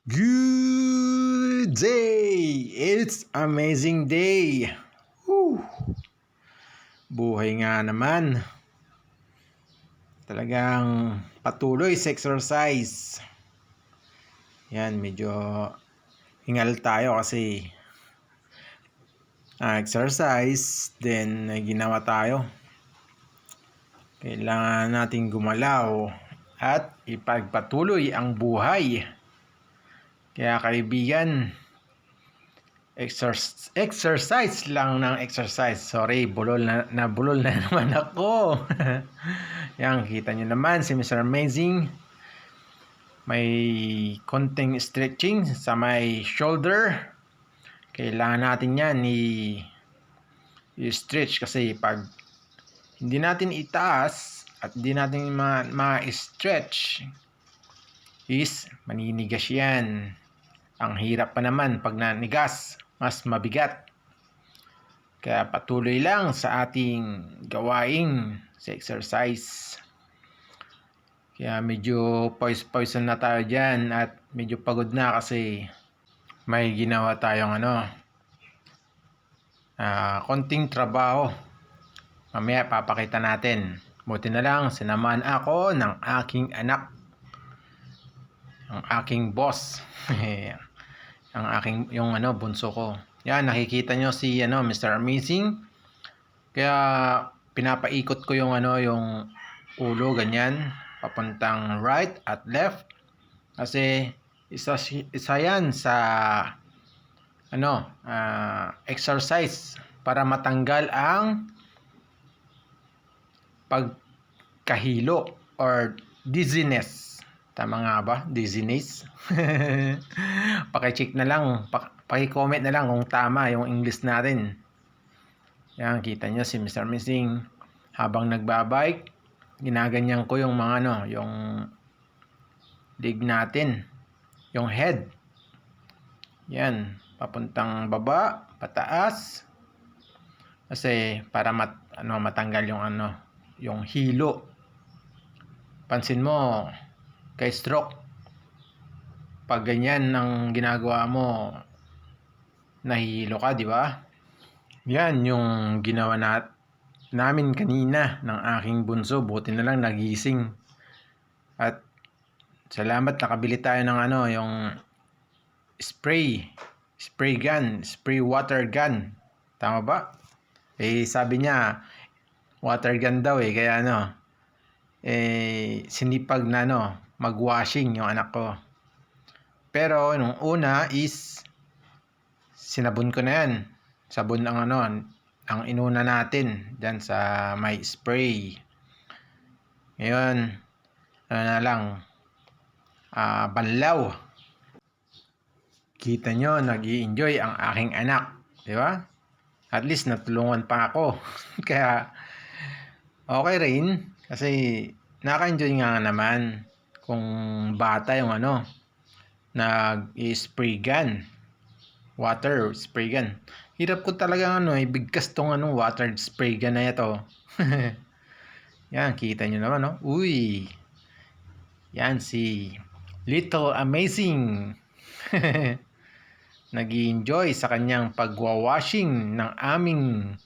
Good day! It's amazing day! Woo! Buhay nga naman. Talagang patuloy sa exercise. Yan, medyo hingal tayo kasi exercise, then ginawa tayo. Kailangan nating gumalaw at ipagpatuloy ang buhay. Kaya kaibigan, exercise lang ng exercise. Sorry, bulol na naman ako. Yan, kita nyo naman si Mr. Amazing. May konting stretching sa may shoulder. Kailangan natin yan i-stretch kasi pag hindi natin itaas at hindi natin ma-stretch is maninigas yan. Ang hirap pa naman pag nanigas, mas mabigat. Kaya patuloy lang sa ating gawain sa exercise. Kaya medyo pawis-pawisan na tayo dyan at medyo pagod na kasi may ginawa tayong konting trabaho. Mamaya papakita natin. Buti na lang sinamahan ako ng aking anak. Ang aking boss. yung bunso ko. Yan, nakikita nyo si Mr. Amazing. Kaya pinapaikot ko yung ulo ganyan, papuntang right at left. Kasi isa yan sa exercise para matanggal ang pagkahilo or dizziness. Tama nga ba? Dizziness? Paki-check na lang. Paki-comment na lang kung tama yung English natin. Yan, kita nyo si Mr. Amazing. Habang nagbabike, ginaganyan ko yung yung leg natin. Yung head. Yan, papuntang baba, pataas. Kasi para matanggal yung hilo. Pansin mo, kay stroke, pag ganyan ang ginagawa mo, nahihilo ka, di ba? Yan yung ginawa namin kanina ng aking bunso. Buti na lang nagising. At salamat, nakabili tayo ng yung spray gun, spray water gun. Tama ba? Sabi niya, water gun daw kaya sinipag na mag-washing yung anak ko. Pero nung una is sinabon ko na yan. Sabon ang inuna natin dyan sa may spray. Ngayon, banlaw. Kita nyo, nag-i-enjoy ang aking anak. Di ba? At least natulungan pa ako. Kaya okay rin. Kasi naka-enjoy nga naman kung bata yung nag-spray gun. Water spray gun. Hirap ko talaga ibigkas tong water spray gun na ito. Yan, kita nyo naman Uy. Yan si Little Amazing. Nag-i-enjoy sa kanyang pagwawashing ng aming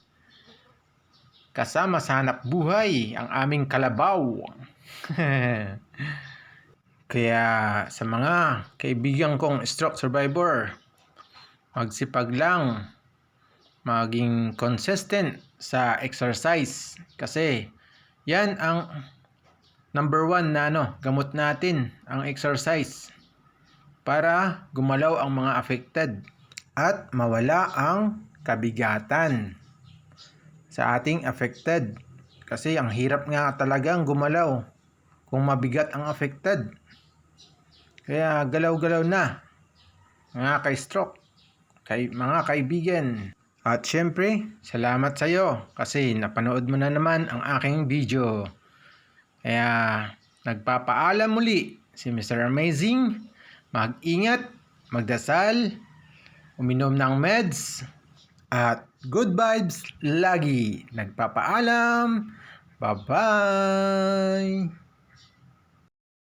kasama sa hanap buhay, ang aming kalabaw. Kaya sa mga kaibigan kong stroke survivor, magsipag lang, maging consistent sa exercise. Kasi yan ang number 1 na gamot natin, ang exercise. Para gumalaw ang mga affected at mawala ang kabigatan sa ating affected. Kasi ang hirap nga talagang gumalaw kung mabigat ang affected. Kaya galaw-galaw na mga kay-stroke, mga kaibigan. At syempre, salamat sa iyo kasi napanood mo na naman ang aking video. Kaya nagpapaalam muli si Mr. Amazing. Mag-ingat, magdasal, uminom ng meds, at good vibes lagi. Nagpapaalam. Bye-bye!